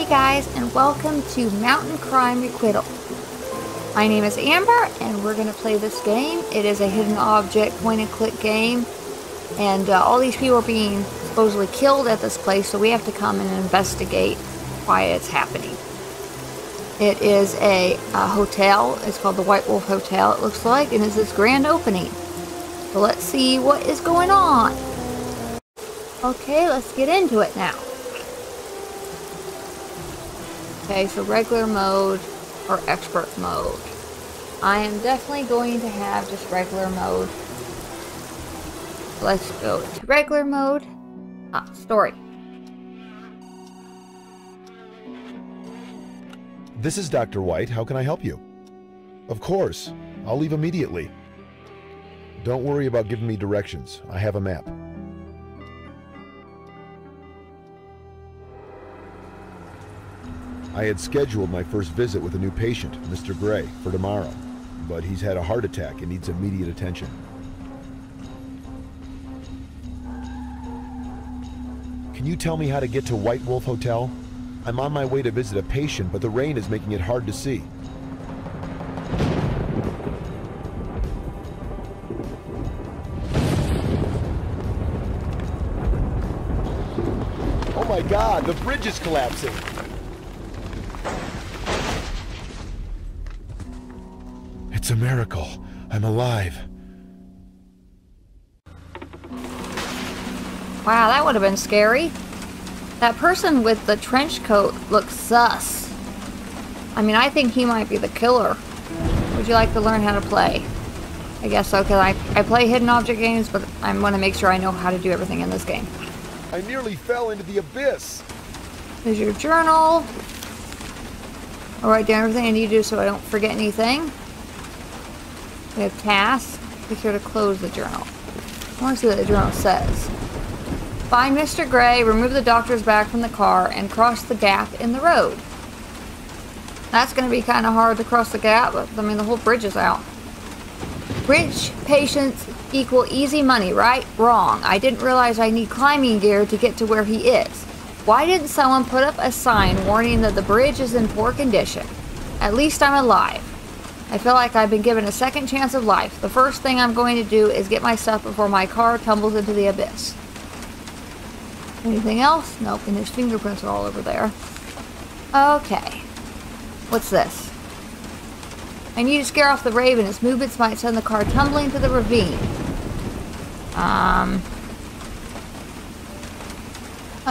guys, and welcome to Mountain Crime Requital. My name is Amber, and we're going to play this game. It is a hidden object point-and-click game, and all these people are being supposedly killed at this place, so we have to come and investigate why it's happening. It is a hotel. It's called the White Wolf Hotel, it looks like, and it's this grand opening. So let's see what is going on. Okay, let's get into it now. Okay, so regular mode or expert mode. I am definitely going to have just regular mode. Let's go to regular mode. Story. This is Dr. White. How can I help you? Of course. I'll leave immediately. Don't worry about giving me directions. I have a map. I had scheduled my first visit with a new patient, Mr. Gray, for tomorrow, but he's had a heart attack and needs immediate attention. Can you tell me how to get to White Wolf Hotel? I'm on my way to visit a patient, but the rain is making it hard to see. Oh my God, the bridge is collapsing! It's a miracle. I'm alive. Wow, that would have been scary. That person with the trench coat looks sus. I mean, I think he might be the killer. Would you like to learn how to play? I guess so, because I play hidden object games, but I want to make sure I know how to do everything in this game. I nearly fell into the abyss. Here's your journal. I'll write down everything I need to do so I don't forget anything. We have tasks. Be sure to close the journal. I want to see what the journal says. Find Mr. Gray, remove the doctor's bag from the car, and cross the gap in the road. That's going to be kind of hard to cross the gap, but I mean the whole bridge is out. Rich patients equal easy money, right? Wrong. I didn't realize I need climbing gear to get to where he is. Why didn't someone put up a sign warning that the bridge is in poor condition? At least I'm alive. I feel like I've been given a second chance of life. The first thing I'm going to do is get my stuff before my car tumbles into the abyss. Anything else? Nope, and his fingerprints are all over there. Okay. What's this? I need to scare off the raven. Its movements might send the car tumbling to the ravine. My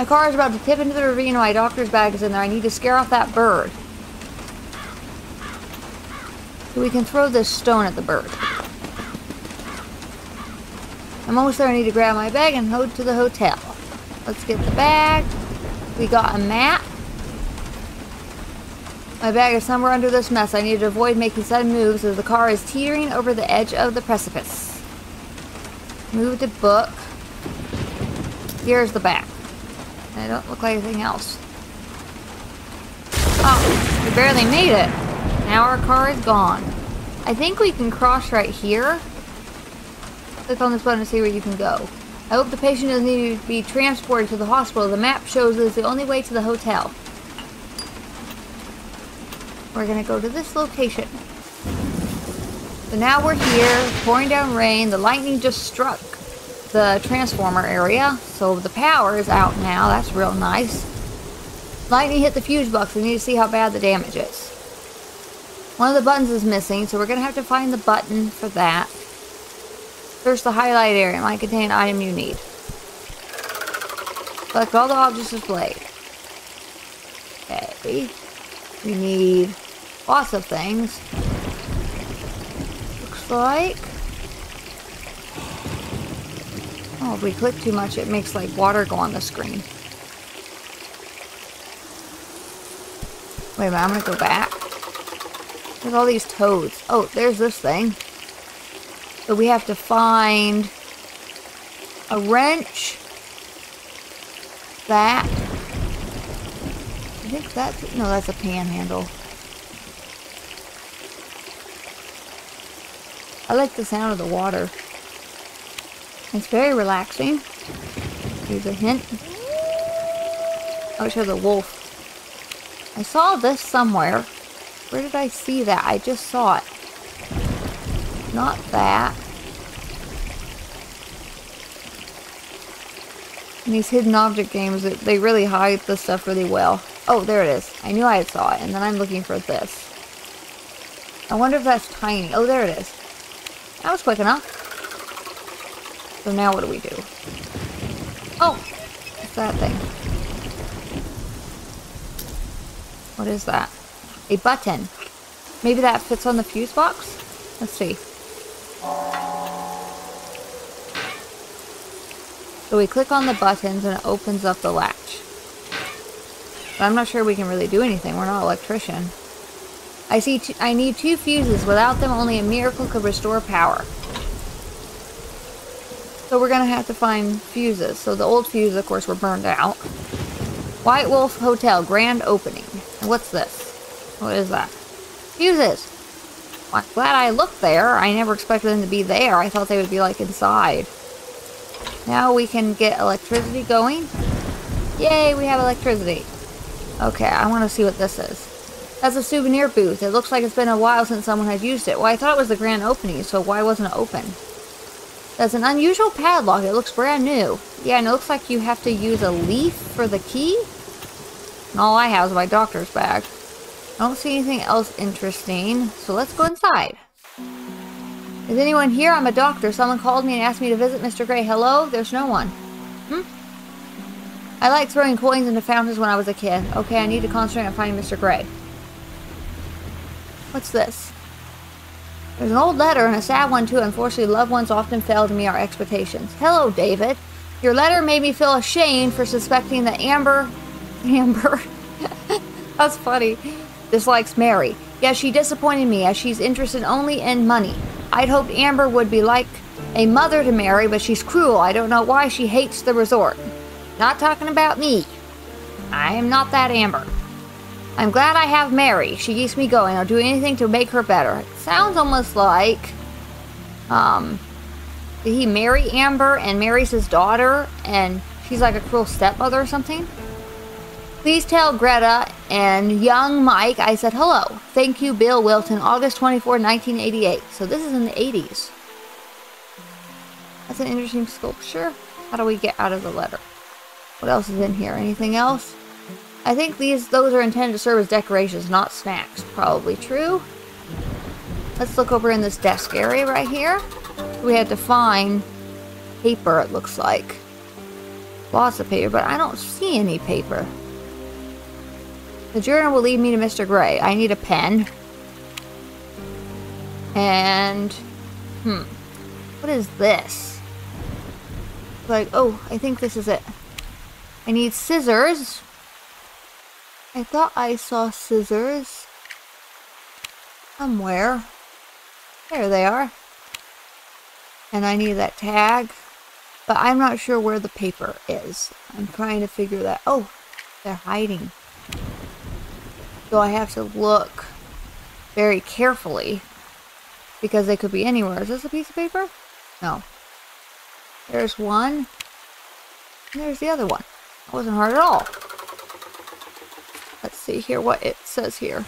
car is about to tip into the ravine and my doctor's bag is in there. I need to scare off that bird. So we can throw this stone at the bird. I'm almost there. I need to grab my bag and head to the hotel. Let's get the bag. We got a map. My bag is somewhere under this mess. I need to avoid making sudden moves as the car is teetering over the edge of the precipice. Move to book. Here's the bag. I don't look like anything else. Oh, we barely made it. Now our car is gone. I think we can cross right here. Click on this button to see where you can go. I hope the patient doesn't need to be transported to the hospital. The map shows it's the only way to the hotel. We're going to go to this location. So now we're here, pouring down rain. The lightning just struck the transformer area, so the power is out now. That's real nice. Lightning hit the fuse box. We need to see how bad the damage is. One of the buttons is missing, so we're going to have to find the button for that. Search the highlight area. It might contain an item you need. Select all the objects displayed. Okay. We need lots of things. Looks like... oh, if we click too much, it makes like water go on the screen. Wait a minute, I'm going to go back. There's all these toads. Oh, there's this thing. So we have to find a wrench. That. I think that's... no, that's a panhandle. I like the sound of the water. It's very relaxing. Here's a hint. I'll show the wolf. I saw this somewhere. Where did I see that? I just saw it. Not that. In these hidden object games, they really hide the stuff really well. Oh, there it is. I knew I had saw it, and then I'm looking for this. I wonder if that's tiny. Oh, there it is. That was quick enough. So now what do we do? Oh! What's that thing? What is that? A button. Maybe that fits on the fuse box? Let's see. So we click on the buttons and it opens up the latch. But I'm not sure we can really do anything. We're not an electrician. I need 2 fuses. Without them, only a miracle could restore power. So we're gonna have to find fuses. So the old fuses, of course, were burned out. White Wolf Hotel, grand opening. And what's this? What is that? Fuses! Well, I'm glad I looked there. I never expected them to be there. I thought they would be like inside. Now we can get electricity going. Yay, we have electricity. Okay, I want to see what this is. That's a souvenir booth. It looks like it's been a while since someone had used it. Well, I thought it was the grand opening, so why wasn't it open? That's an unusual padlock. It looks brand new. Yeah, and it looks like you have to use a leaf for the key. And all I have is my doctor's bag. I don't see anything else interesting, so let's go inside. Is anyone here? I'm a doctor. Someone called me and asked me to visit Mr. Gray. Hello? There's no one. I liked throwing coins into fountains when I was a kid. Okay, I need to concentrate on finding Mr. Gray. What's this? There's an old letter and a sad one too. Unfortunately, loved ones often fail to meet our expectations. Hello, David. Your letter made me feel ashamed for suspecting that Amber, that's funny, dislikes Mary. Yes, she disappointed me as she's interested only in money. I'd hoped Amber would be like a mother to Mary, but she's cruel. I don't know why she hates the resort. Not talking about me. I am not that Amber. I'm glad I have Mary. She keeps me going. I'll do anything to make her better. It sounds almost like, did he marry Amber and marries his daughter and she's like a cruel stepmother or something? Please tell Greta and young Mike I said hello. Thank you, Bill Wilton, August 24, 1988. So this is in the 80s. That's an interesting sculpture. How do we get out of the letter? What else is in here? Anything else? I think those are intended to serve as decorations, not snacks. Probably true. Let's look over in this desk area right here. We had to find paper, it looks like. Lots of paper, but I don't see any paper. The journal will lead me to Mr. Gray. I need a pen. And, what is this? Like, oh, I think this is it. I need scissors. I thought I saw scissors somewhere. There they are. And I need that tag. But I'm not sure where the paper is. I'm trying to figure that. Oh, they're hiding. So I have to look very carefully because they could be anywhere. Is this a piece of paper? No. There's one. And there's the other one. That wasn't hard at all. Let's see here what it says here.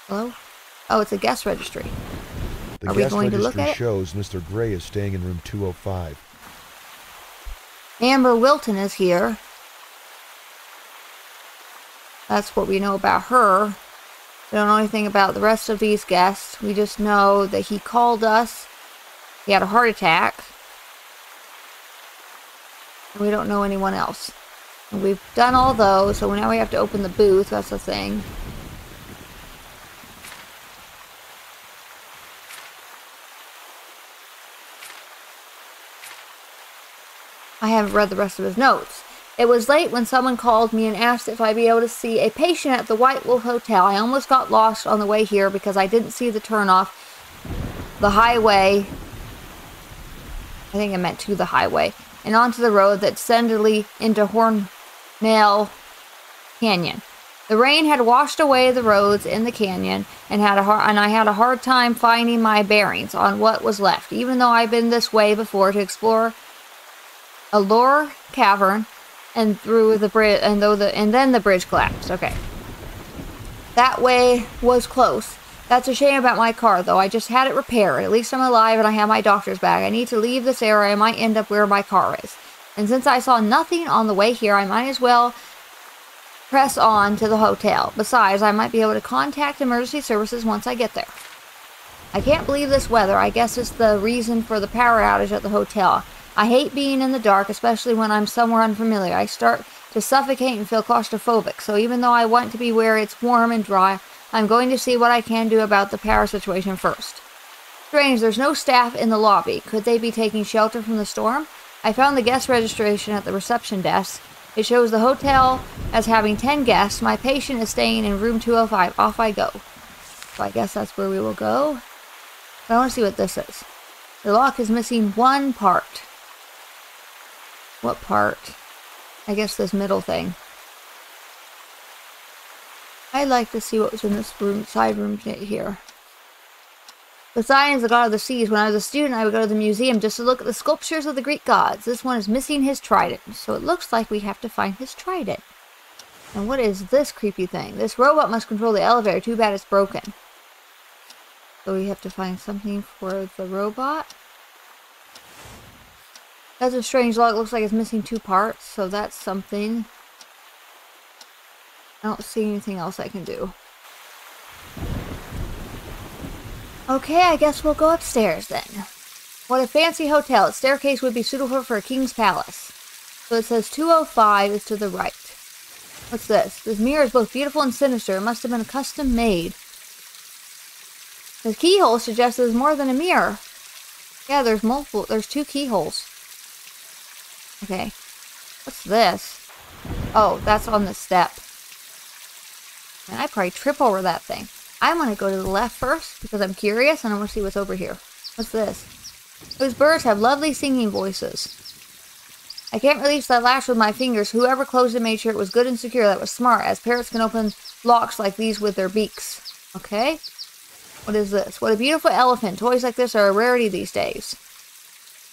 Hello? Oh, it's a guest registry. The Are we guest going to look registry at it? shows Mr. Gray is staying in room 205. Amber Wilton is here. That's what we know about her. We don't know anything about the rest of these guests. We just know that he called us. He had a heart attack. And we don't know anyone else. And we've done all those, so now we have to open the booth. That's the thing. I haven't read the rest of his notes. It was late when someone called me and asked if I'd be able to see a patient at the White Wolf Hotel. I almost got lost on the way here because I didn't see the turnoff. The highway. I think I meant to the highway. And onto the road that descended into Hornell Canyon. The rain had washed away the roads in the canyon and I had a hard time finding my bearings on what was left. Even though I've been this way before to explore a lore cavern and through the bridge, and then the bridge collapsed. Okay. That way was close. That's a shame about my car, though. I just had it repaired. At least I'm alive and I have my doctor's bag. I need to leave this area. I might end up where my car is. And since I saw nothing on the way here, I might as well press on to the hotel. Besides, I might be able to contact emergency services once I get there. I can't believe this weather. I guess it's the reason for the power outage at the hotel. I hate being in the dark, especially when I'm somewhere unfamiliar. I start to suffocate and feel claustrophobic. So even though I want to be where it's warm and dry, I'm going to see what I can do about the power situation first. Strange, there's no staff in the lobby. Could they be taking shelter from the storm? I found the guest registration at the reception desk. It shows the hotel as having 10 guests. My patient is staying in room 205. Off I go. So I guess that's where we will go. But I want to see what this is. The lock is missing one part. What part? I guess this middle thing. I'd like to see what was in this room, side room here. Poseidon is the god of the seas. When I was a student, I would go to the museum just to look at the sculptures of the Greek gods. This one is missing his trident, so it looks like we have to find his trident. And what is this creepy thing? This robot must control the elevator. Too bad it's broken. So we have to find something for the robot. That's a strange lock. It looks like it's missing 2 parts, so that's something. I don't see anything else I can do. Okay, I guess we'll go upstairs then. What a fancy hotel. Its staircase would be suitable for a king's palace. So it says 205 is to the right. What's this? This mirror is both beautiful and sinister. It must have been custom made. The keyhole suggests there's more than a mirror. Yeah, there's multiple. There's 2 keyholes. Okay. What's this? Oh, that's on the step. And I probably trip over that thing. I'm going to go to the left first because I'm curious and I want to see what's over here. What's this? Those birds have lovely singing voices. I can't release that latch with my fingers. Whoever closed it made sure it was good and secure. That was smart, as parrots can open locks like these with their beaks. Okay. What is this? What a beautiful elephant. Toys like this are a rarity these days.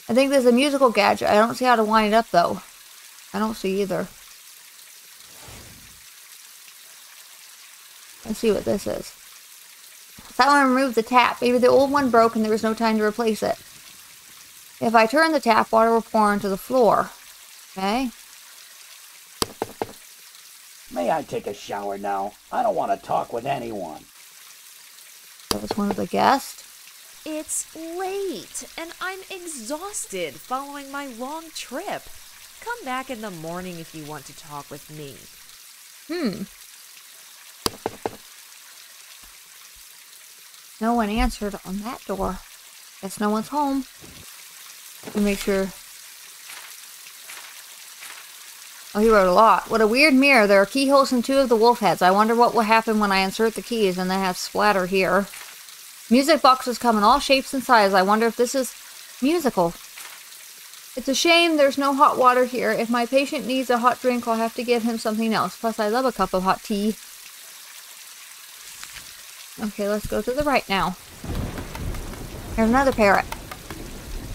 I think this is a musical gadget. I don't see how to wind it up, though. I don't see either. Let's see what this is. Someone removed the tap. Maybe the old one broke and there was no time to replace it. If I turn the tap, water will pour onto the floor. Okay. May I take a shower now? I don't want to talk with anyone. That was one of the guests. It's late, and I'm exhausted following my long trip. Come back in the morning if you want to talk with me. No one answered on that door. Guess no one's home. Let me make sure. Oh, he wrote a lot. What a weird mirror. There are keyholes in 2 of the wolf heads. I wonder what will happen when I insert the keys and they have splatter here. Music boxes come in all shapes and sizes. I wonder if this is musical. It's a shame there's no hot water here. If my patient needs a hot drink, I'll have to give him something else. Plus, I love a cup of hot tea. Okay, let's go to the right now. Here's another parrot.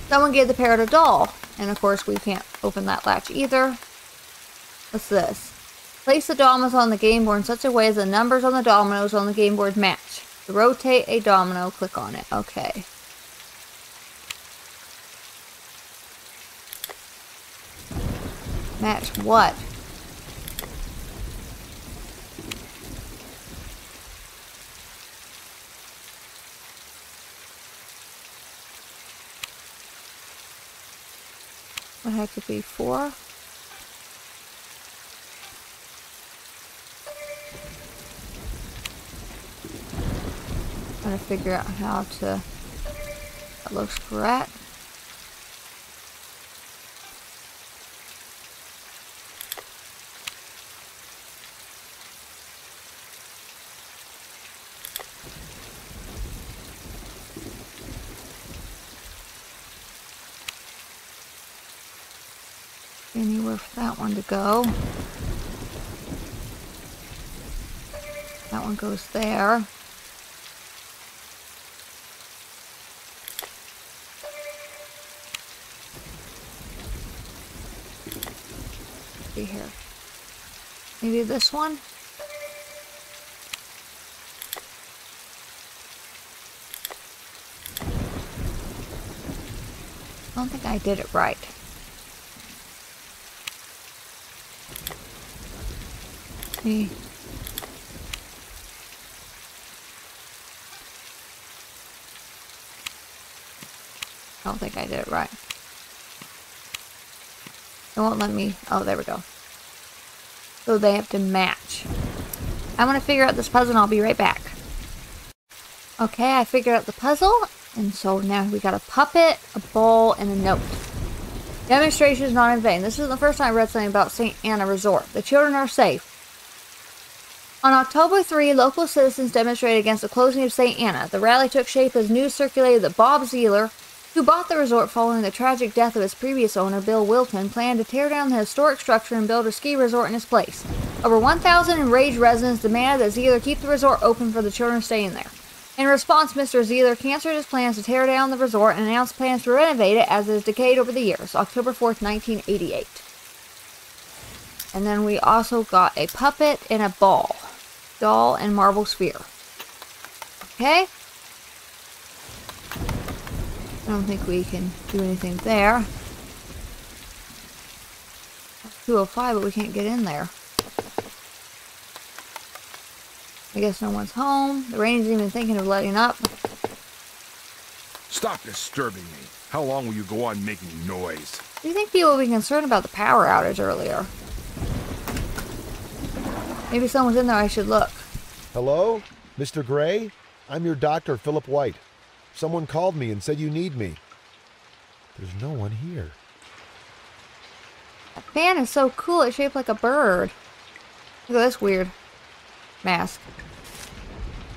Someone gave the parrot a doll. And of course, we can't open that latch either. What's this? Place the dominoes on the game board in such a way as the numbers on the dominoes on the game board match. To rotate a domino, click on it. Okay. Match what? What had to be 4? Trying to figure out how to. That looks correct. Anywhere for that one to go. That one goes there. See here. Maybe this one? I don't think I did it right. See. I don't think I did it right. It won't let me. Oh, there we go. So they have to match. I'm gonna figure out this puzzle and I'll be right back. Okay, I figured out the puzzle. And so now we got a puppet, a ball, and a note. Demonstration is not in vain. This isn't the first time I read something about St. Anna Resort. The children are safe. On October 3, local citizens demonstrated against the closing of St. Anna. The rally took shape as news circulated that Bob Zeeler, who bought the resort following the tragic death of its previous owner, Bill Wilton, planned to tear down the historic structure and build a ski resort in its place. Over 1,000 enraged residents demanded that Zeeler keep the resort open for the children staying there. In response, Mr. Zeeler canceled his plans to tear down the resort and announced plans to renovate it as it has decayed over the years. October 4th, 1988. And then we also got a puppet and a ball. Doll and marble sphere. Okay? I don't think we can do anything there. 205, but we can't get in there. I guess no one's home. The rain isn't even thinking of letting up. Stop disturbing me. How long will you go on making noise? Do you think people will be concerned about the power outage earlier? Maybe someone's in there. I should look. Hello? Mr. Gray? I'm your doctor, Philip White. Someone called me and said you need me. There's no one here. That fan is so cool. It's shaped like a bird. Look at this weird mask.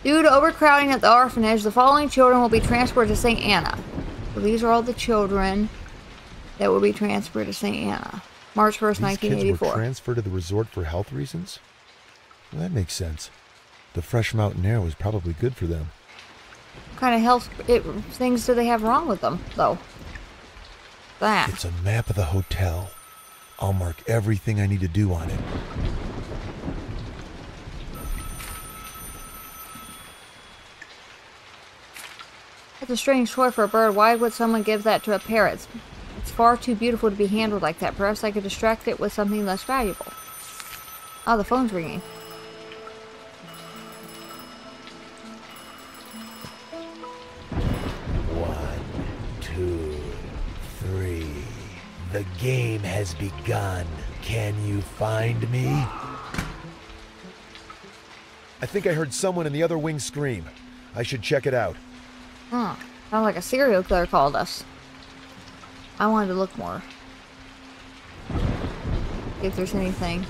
Due to overcrowding at the orphanage, the following children will be transferred to St. Anna. So these are all the children that will be transferred to St. Anna. March 1st, These 1984. kids were transferred to the resort for health reasons? Well, that makes sense. The fresh mountain air was probably good for them. What kind of health things do they have wrong with them, though? That. It's a map of the hotel. I'll mark everything I need to do on it. That's a strange toy for a bird. Why would someone give that to a parrot? It's far too beautiful to be handled like that. Perhaps I could distract it with something less valuable. Oh, the phone's ringing. One, two, three. The game has begun. Can you find me? I think I heard someone in the other wing scream. I should check it out. Sounds like a serial killer called us. I wanted to look more. See if there's anything.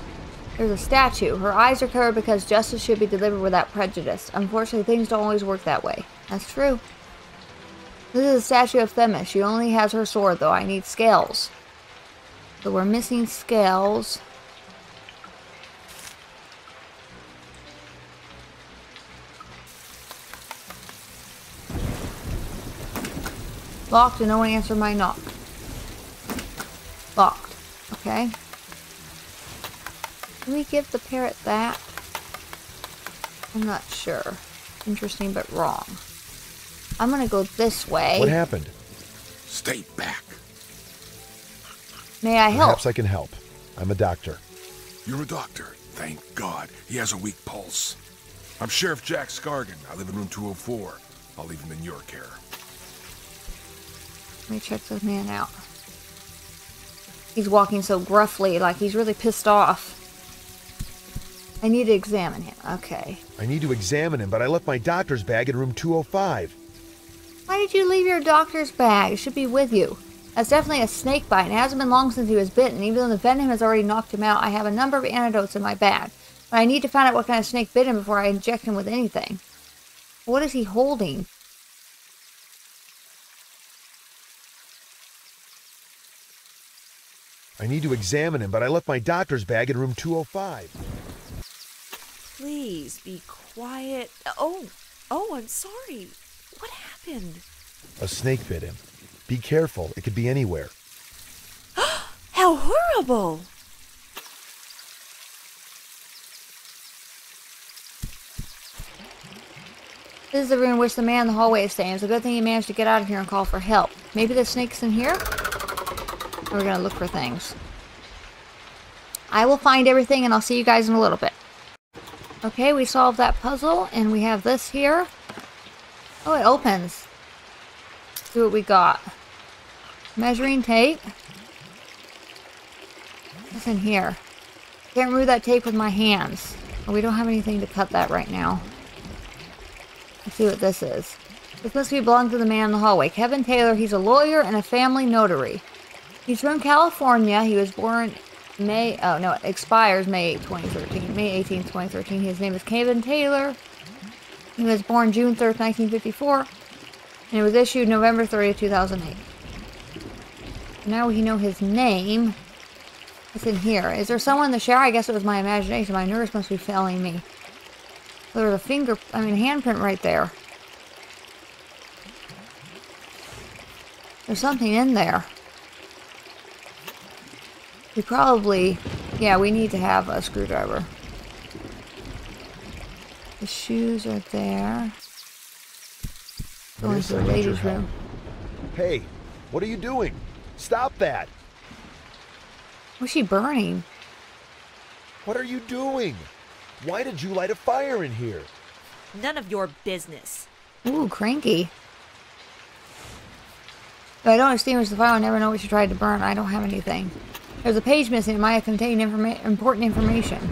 There's a statue. Her eyes are covered because justice should be delivered without prejudice. Unfortunately, things don't always work that way. That's true. This is a statue of Themis. She only has her sword, though. I need scales. So we're missing scales. Locked and no one answered my knock. Locked. Okay. Can we give the parrot that? I'm not sure. Interesting but wrong. I'm gonna go this way. What happened? Stay back. May I help? Perhaps I can help. I'm a doctor. You're a doctor. Thank God. He has a weak pulse. I'm Sheriff Jack Scargan. I live in room 204. I'll leave him in your care. Let me check this man out. He's walking so gruffly, like he's really pissed off. I need to examine him. Okay. I need to examine him, but I left my doctor's bag in room 205. Why did you leave your doctor's bag? It should be with you. That's definitely a snake bite, and it hasn't been long since he was bitten. Even though the venom has already knocked him out, I have a number of antidotes in my bag. But I need to find out what kind of snake bit him before I inject him with anything. What is he holding? I need to examine him, but I left my doctor's bag in room 205. Please be quiet. Oh, I'm sorry. What happened? A snake bit him. Be careful, it could be anywhere. How horrible! This is the room in which the man in the hallway is staying. It's a good thing he managed to get out of here and call for help. Maybe the snake's in here? We're gonna look for things. I will find everything and I'll see you guys in a little bit. Okay, we solved that puzzle and we have this here. Oh, it opens. See what we got. Measuring tape. What's in here? Can't remove that tape with my hands. We don't have anything to cut that right now. Let's see what this is. This must be belong to the man in the hallway. Kevin Taylor, he's a lawyer and a family notary. He's from California. He was born it expires May 2013. May 18th, 2013. His name is Kevin Taylor. He was born June 3rd, 1954. And it was issued November 30th, 2008. Now we know his name. What's in here? Is there someone in the shower? I guess it was my imagination. My nerves must be failing me. There's a handprint right there. There's something in there. We probably... Yeah, we need to have a screwdriver. The shoes are there. Going to the ladies' room. Hey, what are you doing? Stop that! What's she burning? What are you doing? Why did you light a fire in here? None of your business. Ooh, cranky. If I don't extinguish the fire, I'll never know what you tried to burn. I don't have anything. There's a page missing. It might have contained important information.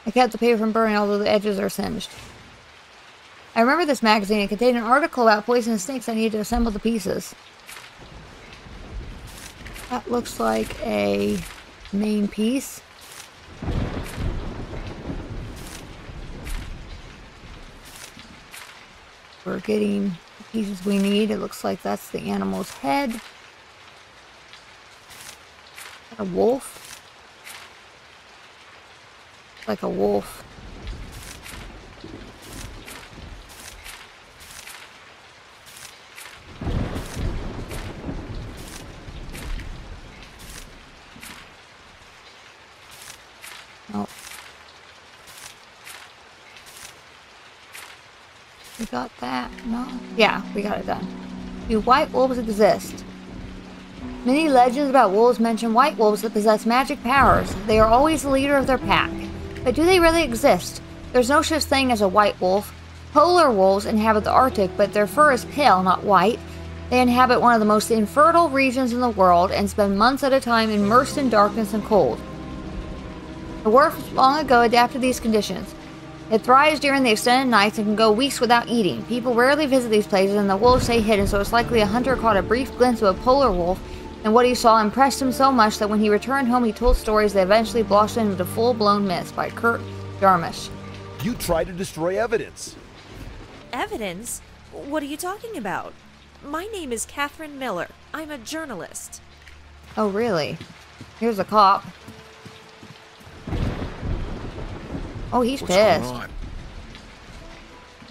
I kept the paper from burning, although the edges are singed. I remember this magazine. It contained an article about poisonous snakes. I needed to assemble the pieces. That looks like a main piece. We're getting the pieces we need. It looks like that's the animal's head. Is that a wolf? Like a wolf. Oh. We got that? No? Yeah, we got it done. Do white wolves exist? Many legends about wolves mention white wolves that possess magic powers. They are always the leader of their pack. But do they really exist? There's no such thing as a white wolf. Polar wolves inhabit the Arctic, but their fur is pale, not white. They inhabit one of the most infertile regions in the world and spend months at a time immersed in darkness and cold. The wolf long ago adapted these conditions. It thrives during the extended nights and can go weeks without eating. People rarely visit these places and the wolves stay hidden, so it's likely a hunter caught a brief glimpse of a polar wolf, and what he saw impressed him so much that when he returned home he told stories that eventually blossomed into full-blown myths. By Kurt Jarmusch. You tried to destroy evidence. Evidence? What are you talking about? My name is Catherine Miller. I'm a journalist. Oh, really? Here's a cop. Oh, he's What's pissed. going on?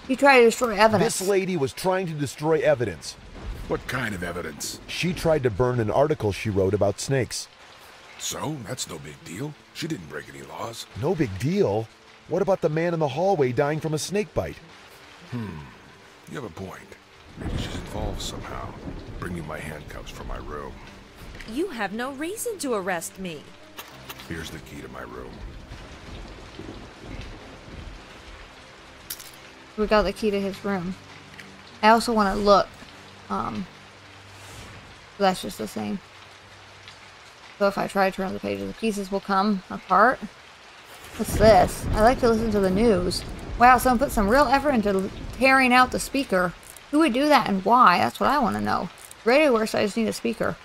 You tried to destroy evidence. This lady was trying to destroy evidence. What kind of evidence? She tried to burn an article she wrote about snakes. So, that's no big deal. She didn't break any laws. No big deal. What about the man in the hallway dying from a snake bite? You have a point. Maybe she's involved somehow. Bring me my handcuffs from my room. You have no reason to arrest me. Here's the key to my room. We got the key to his room. I also want to look. That's just the same. So if I try to turn the pages, the pieces will come apart. What's this? I like to listen to the news. Wow, someone put some real effort into tearing out the speaker. Who would do that and why? That's what I want to know. Radio works, I just need a speaker.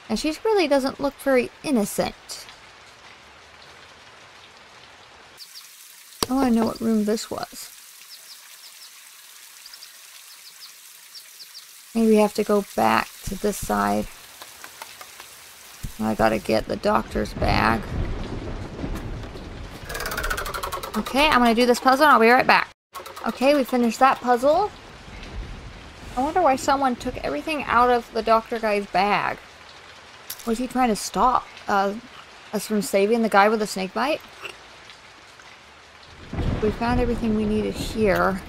And she really doesn't look very innocent. I want to know what room this was. Maybe we have to go back to this side. I gotta get the doctor's bag. Okay, I'm gonna do this puzzle and I'll be right back. Okay, we finished that puzzle. I wonder why someone took everything out of the doctor guy's bag. Was he trying to stop us from saving the guy with the snake bite. We found everything we needed here.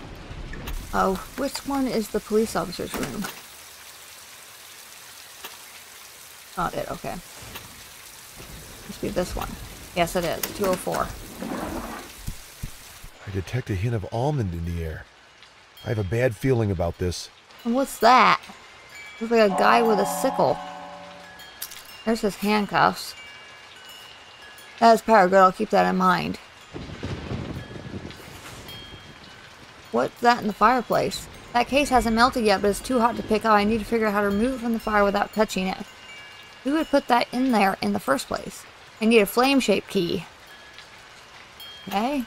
Oh, which one is the police officer's room? Not it, okay. Must be this one. Yes, it is. 204. I detect a hint of almond in the air. I have a bad feeling about this. And what's that? Looks like a guy with a sickle. There's his handcuffs. That is power good. I'll keep that in mind. What's that in the fireplace? That case hasn't melted yet, but it's too hot to pick up. I need to figure out how to remove it from the fire without touching it. Who would put that in there in the first place? I need a flame-shaped key. Okay.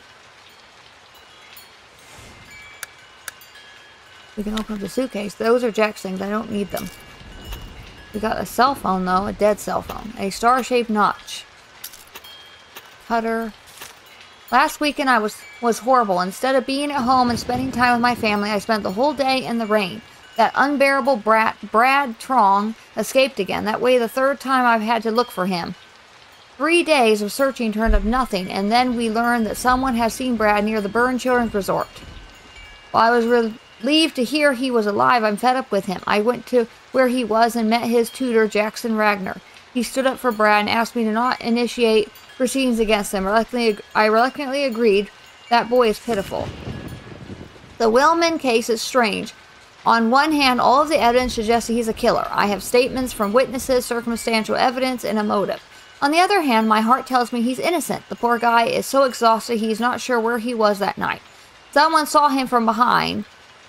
We can open up the suitcase. Those are Jack's things. I don't need them. We got a cell phone, though. A dead cell phone. A star-shaped notch. Cutter. Last weekend I was horrible. Instead of being at home and spending time with my family, I spent the whole day in the rain. That unbearable brat, Brad Trong, escaped again. That way the third time I've had to look for him. 3 days of searching turned up nothing, and then we learned that someone has seen Brad near the Burn Children's Resort. While I was relieved to hear he was alive, I'm fed up with him. I went to where he was and met his tutor, Jackson Ragnar. He stood up for Brad and asked me to not initiate proceedings against him. I reluctantly agreed. That boy is pitiful. The Willman case is strange. On one hand, all of the evidence suggests that he's a killer. I have statements from witnesses, circumstantial evidence, and a motive. On the other hand, my heart tells me he's innocent. The poor guy is so exhausted he's not sure where he was that night. Someone saw him from behind,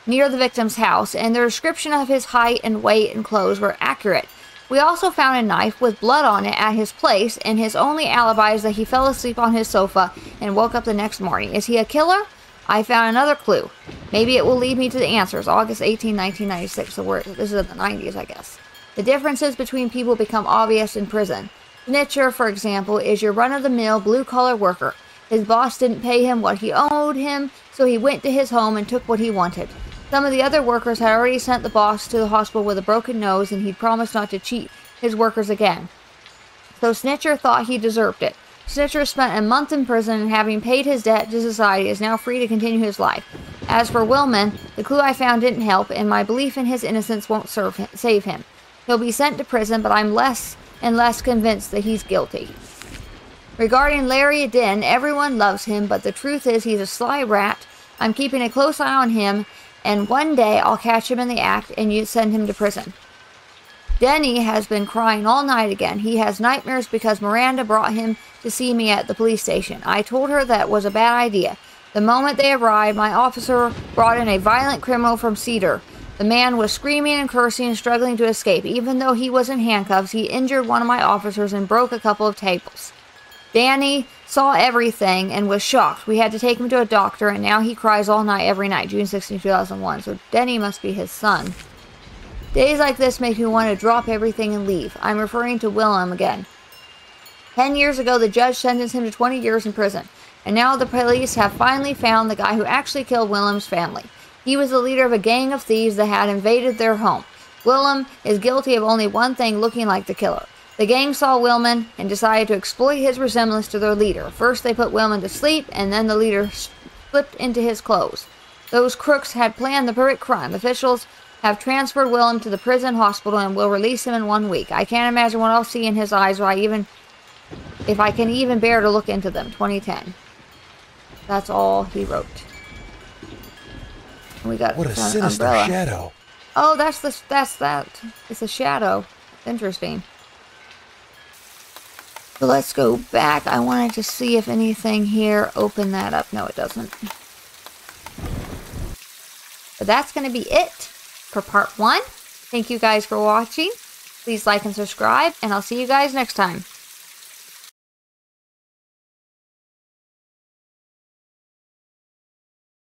near the victim's house, and the description of his height and weight and clothes were accurate. We also found a knife with blood on it at his place, and his only alibi is that he fell asleep on his sofa and woke up the next morning. Is he a killer? I found another clue. Maybe it will lead me to the answers. August 18, 1996. This is in the 90s, I guess. The differences between people become obvious in prison. Snitcher, for example, is your run-of-the-mill blue-collar worker. His boss didn't pay him what he owed him, so he went to his home and took what he wanted. Some of the other workers had already sent the boss to the hospital with a broken nose, and he'd promised not to cheat his workers again. So Snitcher thought he deserved it. Snitcher spent a month in prison, and having paid his debt to society, is now free to continue his life. As for Willman, the clue I found didn't help, and my belief in his innocence won't save him. He'll be sent to prison, but I'm less and less convinced that he's guilty. Regarding Larry Den, everyone loves him, but the truth is he's a sly rat. I'm keeping a close eye on him, and one day I'll catch him in the act and you send him to prison. Denny has been crying all night again. He has nightmares because Miranda brought him to see me at the police station. I told her that was a bad idea. The moment they arrived, my officer brought in a violent criminal from Cedar. The man was screaming and cursing and struggling to escape. Even though he was in handcuffs, he injured one of my officers and broke a couple of tables. Danny saw everything and was shocked. We had to take him to a doctor, and now he cries all night every night. June 16, 2001. So Denny must be his son. Days like this make me want to drop everything and leave. I'm referring to Willem again. 10 years ago, the judge sentenced him to 20 years in prison. And now the police have finally found the guy who actually killed Willem's family. He was the leader of a gang of thieves that had invaded their home. Willem is guilty of only one thing, looking like the killer. The gang saw Willman and decided to exploit his resemblance to their leader. First they put Willman to sleep, and then the leader slipped into his clothes. Those crooks had planned the perfect crime. Officials have transferred Willem to the prison hospital and will release him in 1 week. I can't imagine what I'll see in his eyes, or if I can even bear to look into them. 2010. That's all he wrote. We got what a sinister umbrella. Shadow. Oh, that's that. It's a shadow. Interesting. So let's go back. I wanted to see if anything here opened that up. No, it doesn't. But that's going to be it for part 1. Thank you guys for watching. Please like and subscribe, and I'll see you guys next time.